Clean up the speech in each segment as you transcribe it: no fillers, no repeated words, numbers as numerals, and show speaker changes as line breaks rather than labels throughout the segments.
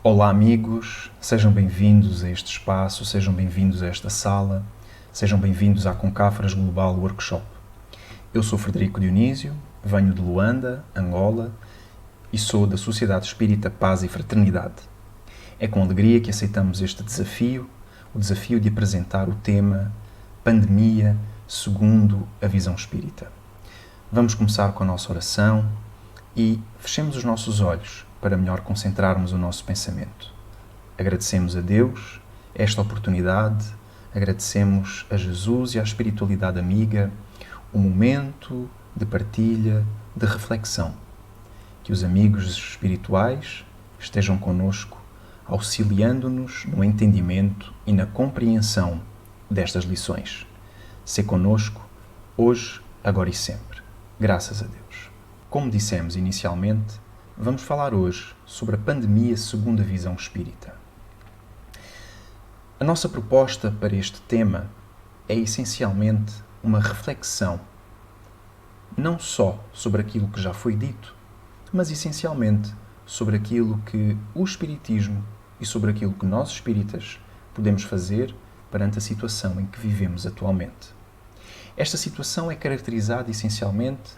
Olá amigos, sejam bem-vindos a este espaço, sejam bem-vindos a esta sala, sejam bem-vindos à Concafras Global Workshop. Eu sou Frederico Dionísio, venho de Luanda, Angola, e sou da Sociedade Espírita Paz e Fraternidade. É com alegria que aceitamos este desafio, o desafio de apresentar o tema Pandemia segundo a visão espírita. Vamos começar com a nossa oração e fechemos os nossos olhos para melhor concentrarmos o nosso pensamento. Agradecemos a Deus esta oportunidade, agradecemos a Jesus e à espiritualidade amiga o momento de partilha, de reflexão. Que os amigos espirituais estejam conosco, auxiliando-nos no entendimento e na compreensão destas lições. Sê conosco, hoje, agora e sempre. Graças a Deus. Como dissemos inicialmente, vamos falar hoje sobre a pandemia segundo a visão espírita. A nossa proposta para este tema é essencialmente uma reflexão, não só sobre aquilo que já foi dito, mas essencialmente sobre aquilo que o Espiritismo e sobre aquilo que nós espíritas podemos fazer perante a situação em que vivemos atualmente. Esta situação é caracterizada essencialmente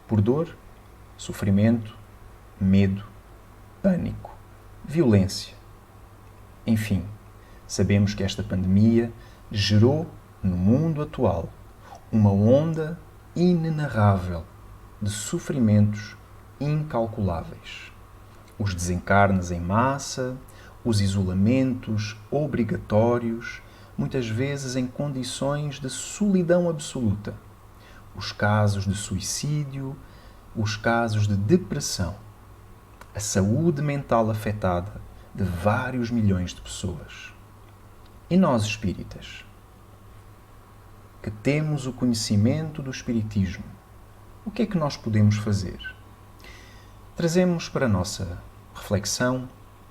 por dor, sofrimento, medo, pânico, violência. Enfim, sabemos que esta pandemia gerou no mundo atual uma onda inenarrável de sofrimentos incalculáveis. Os desencarnes em massa, os isolamentos obrigatórios, muitas vezes em condições de solidão absoluta, os casos de suicídio, os casos de depressão, a saúde mental afetada de vários milhões de pessoas. E nós, espíritas, que temos o conhecimento do Espiritismo, o que é que nós podemos fazer? Trazemos para a nossa reflexão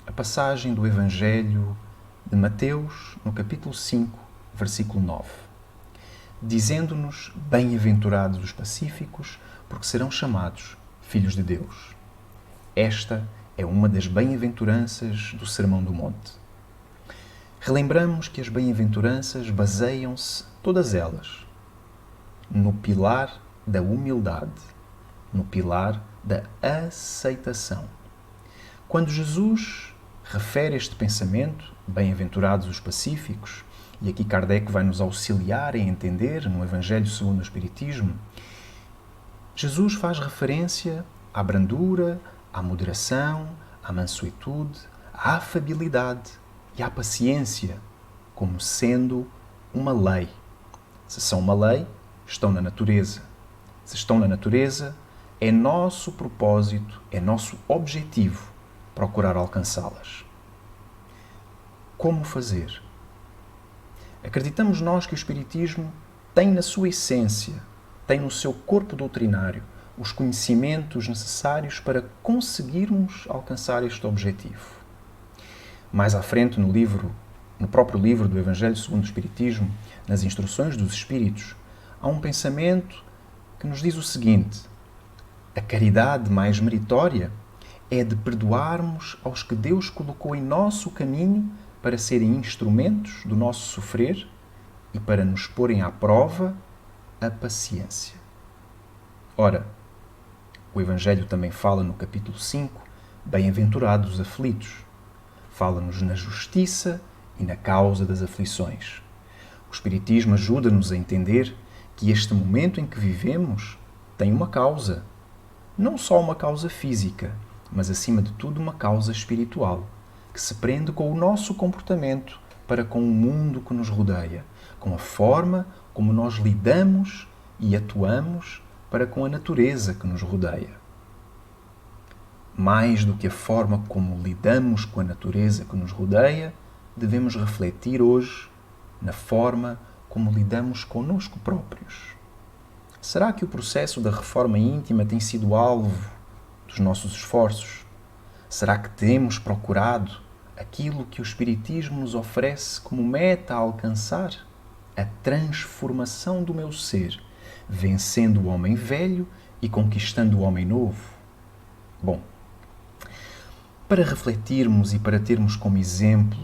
a passagem do Evangelho de Mateus, no capítulo 5, versículo 9, dizendo-nos: bem-aventurados os pacíficos, porque serão chamados filhos de Deus. Esta é uma das bem-aventuranças do Sermão do Monte. Relembramos que as bem-aventuranças baseiam-se, todas elas, no pilar da humildade, no pilar da aceitação. Quando Jesus refere este pensamento, bem-aventurados os pacíficos, e aqui Kardec vai nos auxiliar a entender no Evangelho segundo o Espiritismo, Jesus faz referência à brandura, à moderação, à mansuetude, à afabilidade e à paciência como sendo uma lei. Se são uma lei, estão na natureza. Se estão na natureza, é nosso propósito, é nosso objetivo procurar alcançá-las. Como fazer? Acreditamos nós que o Espiritismo tem na sua essência, tem no seu corpo doutrinário, os conhecimentos necessários para conseguirmos alcançar este objetivo. Mais à frente no próprio livro do Evangelho segundo o Espiritismo, nas instruções dos Espíritos, há um pensamento que nos diz o seguinte: a caridade mais meritória é de perdoarmos aos que Deus colocou em nosso caminho para serem instrumentos do nosso sofrer e para nos porem à prova a paciência. Ora, o Evangelho também fala no capítulo 5, bem-aventurados os aflitos. Fala-nos na justiça e na causa das aflições. O Espiritismo ajuda-nos a entender que este momento em que vivemos tem uma causa. Não só uma causa física, mas acima de tudo uma causa espiritual, que se prende com o nosso comportamento para com o mundo que nos rodeia, com a forma como nós lidamos e atuamos para com a natureza que nos rodeia. Mais do que a forma como lidamos com a natureza que nos rodeia, devemos refletir hoje na forma como lidamos conosco próprios. Será que o processo da reforma íntima tem sido alvo dos nossos esforços? Será que temos procurado aquilo que o Espiritismo nos oferece como meta a alcançar? A transformação do meu ser, vencendo o homem velho e conquistando o homem novo? Bom, Para refletirmos e para termos como exemplo,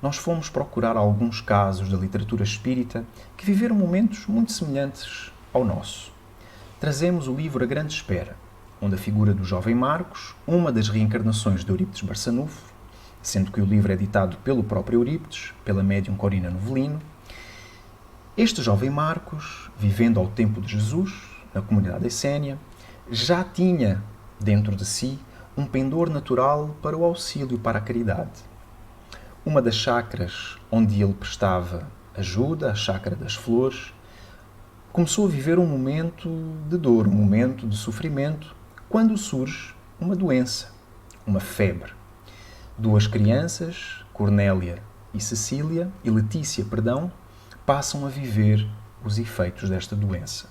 nós fomos procurar alguns casos da literatura espírita que viveram momentos muito semelhantes ao nosso. Trazemos o livro A Grande Espera, onde a figura do jovem Marcos, uma das reencarnações de Eurípides Barçanufo, sendo que o livro é editado pelo próprio Eurípides, pela médium Corina Novelino. Este jovem Marcos, vivendo ao tempo de Jesus, na comunidade essénia, já tinha dentro de si um pendor natural para o auxílio, para a caridade. Uma das chacras onde ele prestava ajuda, a chacra das flores, começou a viver um momento de dor, um momento de sofrimento, quando surge uma doença, uma febre. Duas crianças, Cornélia e Cecília, e Letícia, passam a viver os efeitos desta doença.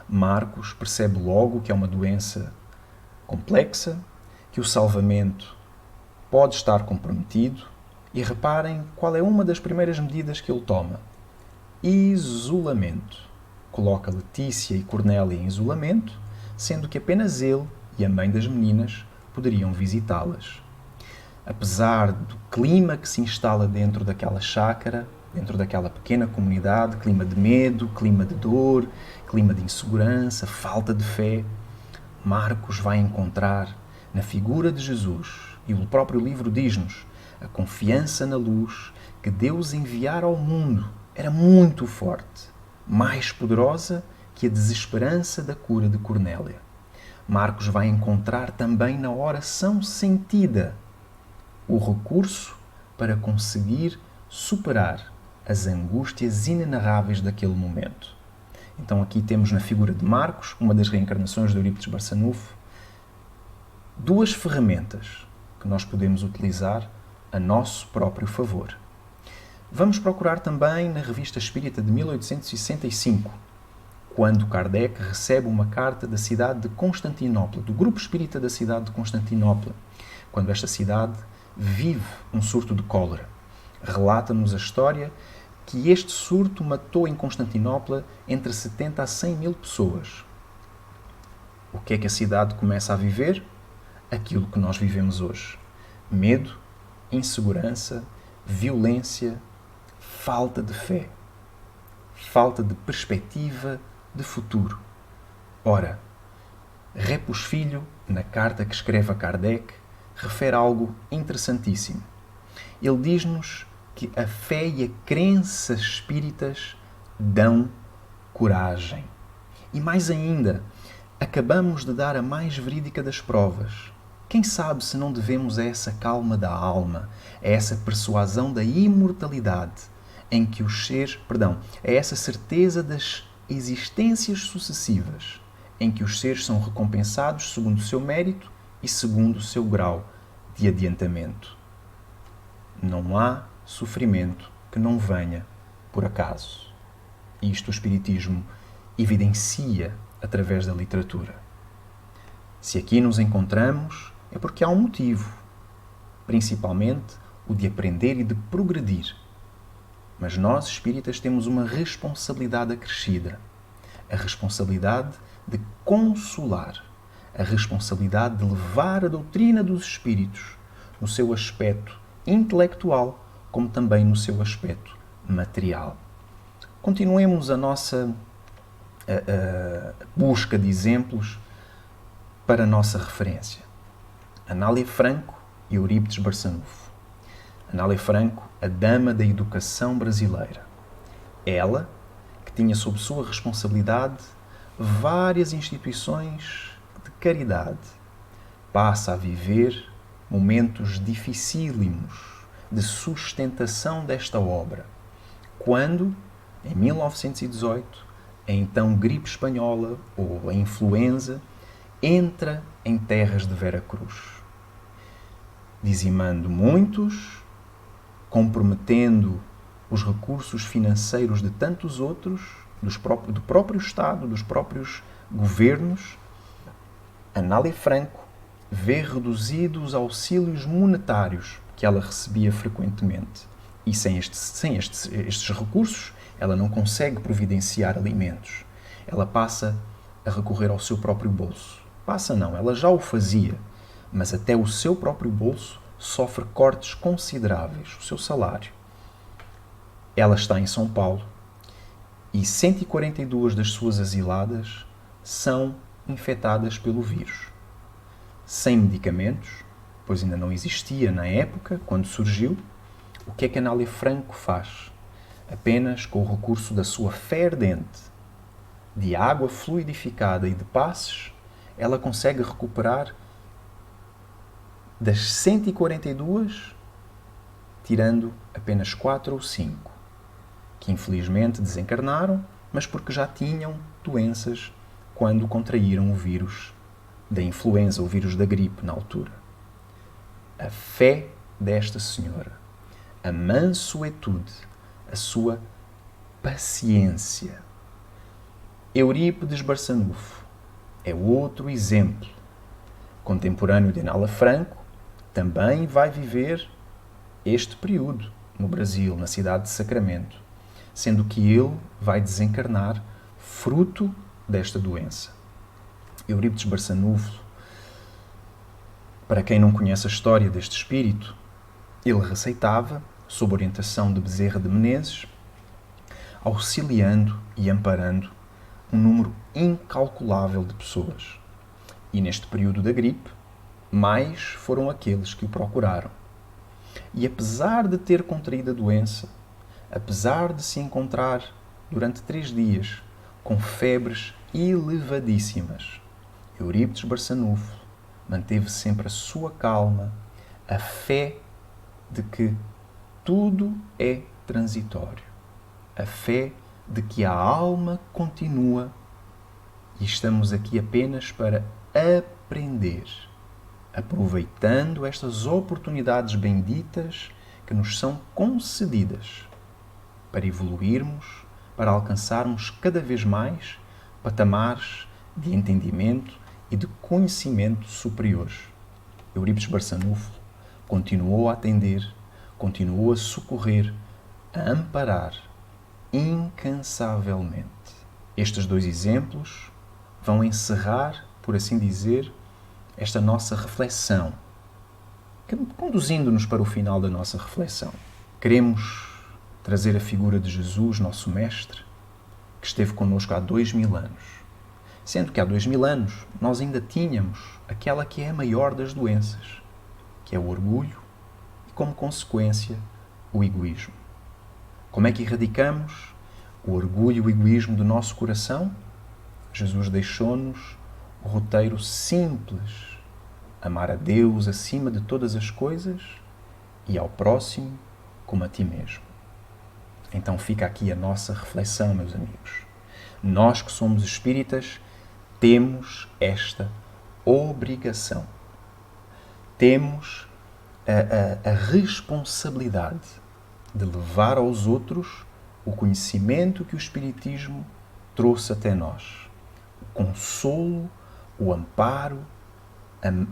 Marcos percebe logo que é uma doença complexa, que o salvamento pode estar comprometido, e reparem qual é uma das primeiras medidas que ele toma. Isolamento. Coloca Letícia e Cornélia em isolamento, sendo que apenas ele e a mãe das meninas poderiam visitá-las. Apesar do clima que se instala dentro daquela chácara, dentro daquela pequena comunidade, clima de medo, clima de dor, clima de insegurança, falta de fé, Marcos vai encontrar na figura de Jesus, e o próprio livro diz-nos, a confiança na luz que Deus enviara ao mundo era muito forte, mais poderosa que a desesperança da cura de Cornélia. Marcos vai encontrar também na oração sentida o recurso para conseguir superar as angústias inenarráveis daquele momento. Então aqui temos na figura de Marcos, uma das reencarnações de Eurípides Barçanufo, duas ferramentas que nós podemos utilizar a nosso próprio favor. Vamos procurar também na Revista Espírita de 1865, quando Kardec recebe uma carta da cidade de Constantinopla, do Grupo Espírita da cidade de Constantinopla, quando esta cidade vive um surto de cólera. Relata-nos a história que este surto matou em Constantinopla entre 70 a 100 mil pessoas. O que é que a cidade começa a viver? Aquilo que nós vivemos hoje. Medo, insegurança, violência, falta de fé, falta de perspectiva de futuro. Ora, Repus Filho, na carta que escreve a Kardec, refere algo interessantíssimo. Ele diz-nos que a fé e a crença espíritas dão coragem. E mais ainda, acabamos de dar a mais verídica das provas. Quem sabe se não devemos a essa calma da alma, a essa persuasão da imortalidade, em que os seres, a essa certeza das existências sucessivas, em que os seres são recompensados segundo o seu mérito e segundo o seu grau de adiantamento. Não há sofrimento que não venha por acaso. Isto o Espiritismo evidencia através da literatura. Se aqui nos encontramos, é porque há um motivo, principalmente o de aprender e de progredir. Mas nós, espíritas, temos uma responsabilidade acrescida. A responsabilidade de consolar. A responsabilidade de levar a doutrina dos espíritos no seu aspecto intelectual, como também no seu aspecto material. Continuemos a nossa busca de exemplos para a nossa referência. Anália Franco e Eurípides Barçanufo. Anália Franco, a dama da educação brasileira. Ela, que tinha sob sua responsabilidade várias instituições de caridade, passa a viver momentos dificílimos de sustentação desta obra, quando, em 1918, a então gripe espanhola, ou a influenza, entra em terras de Veracruz, dizimando muitos, comprometendo os recursos financeiros de tantos outros, do próprio Estado, dos próprios governos. Anália Franco vê reduzidos os auxílios monetários que ela recebia frequentemente. E sem estes recursos, ela não consegue providenciar alimentos. Ela passa a recorrer ao seu próprio bolso. Ela já o fazia, mas até o seu próprio bolso sofre cortes consideráveis, o seu salário. Ela está em São Paulo e 142 das suas asiladas são infectadas pelo vírus. Sem medicamentos, pois ainda não existia na época, quando surgiu, o que é que Anália Franco faz? Apenas com o recurso da sua fé ardente, de água fluidificada e de passes, ela consegue recuperar das 142, tirando apenas 4 ou 5, que infelizmente desencarnaram, mas porque já tinham doenças quando contraíram o vírus da influenza, o vírus da gripe na altura. A fé desta senhora, a mansuetude, a sua paciência. Eurípides Barçanufo é outro exemplo. Contemporâneo de Anália Franco, também vai viver este período no Brasil, na cidade de Sacramento, sendo que ele vai desencarnar fruto desta doença. Eurípides Barçanufo, para quem não conhece a história deste espírito, ele receitava, sob orientação de Bezerra de Menezes, auxiliando e amparando um número incalculável de pessoas. E neste período da gripe, mais foram aqueles que o procuraram. E apesar de ter contraído a doença, apesar de se encontrar durante 3 dias com febres elevadíssimas, Eurípides Barçanufo manteve sempre a sua calma, a fé de que tudo é transitório, a fé de que a alma continua e estamos aqui apenas para aprender, aproveitando estas oportunidades benditas que nos são concedidas para evoluirmos, para alcançarmos cada vez mais patamares de entendimento e de conhecimento superiores. Eurípides Barçanufo continuou a atender, continuou a socorrer, a amparar incansavelmente. Estes 2 exemplos vão encerrar, por assim dizer, esta nossa reflexão, conduzindo-nos para o final da nossa reflexão. Queremos trazer a figura de Jesus, nosso Mestre, que esteve connosco há 2000 anos. Sendo que há 2000 anos nós ainda tínhamos aquela que é a maior das doenças, que é o orgulho e, como consequência, o egoísmo. Como é que erradicamos o orgulho e o egoísmo do nosso coração? Jesus deixou-nos o roteiro simples: amar a Deus acima de todas as coisas e ao próximo como a ti mesmo. Então fica aqui a nossa reflexão, meus amigos. Nós que somos espíritas temos esta obrigação. Temos a responsabilidade de levar aos outros o conhecimento que o Espiritismo trouxe até nós. O consolo, o amparo,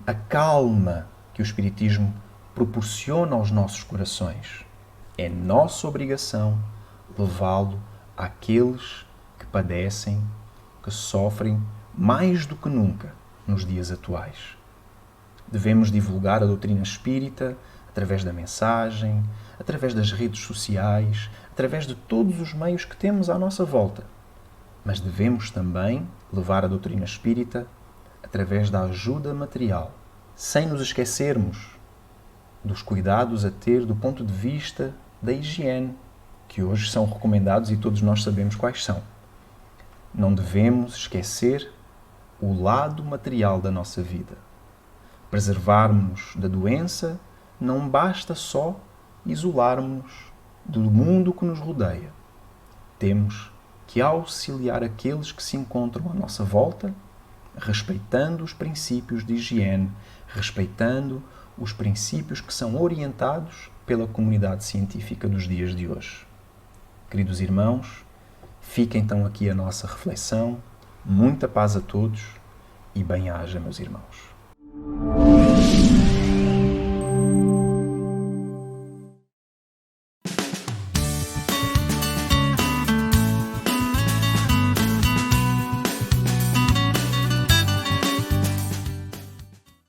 a calma que o Espiritismo proporciona aos nossos corações. É nossa obrigação levá-lo àqueles que padecem, que sofrem mais do que nunca nos dias atuais. Devemos divulgar a doutrina espírita através da mensagem, através das redes sociais, através de todos os meios que temos à nossa volta. Mas devemos também levar a doutrina espírita através da ajuda material, sem nos esquecermos dos cuidados a ter do ponto de vista da higiene, que hoje são recomendados e todos nós sabemos quais são. Não devemos esquecer o lado material da nossa vida. Preservarmos-nos da doença não basta só isolarmos-nos do mundo que nos rodeia. Temos que auxiliar aqueles que se encontram à nossa volta, respeitando os princípios de higiene, respeitando os princípios que são orientados pela comunidade científica dos dias de hoje. Queridos irmãos, fica então aqui a nossa reflexão. Muita paz a todos e bem-aja, meus irmãos.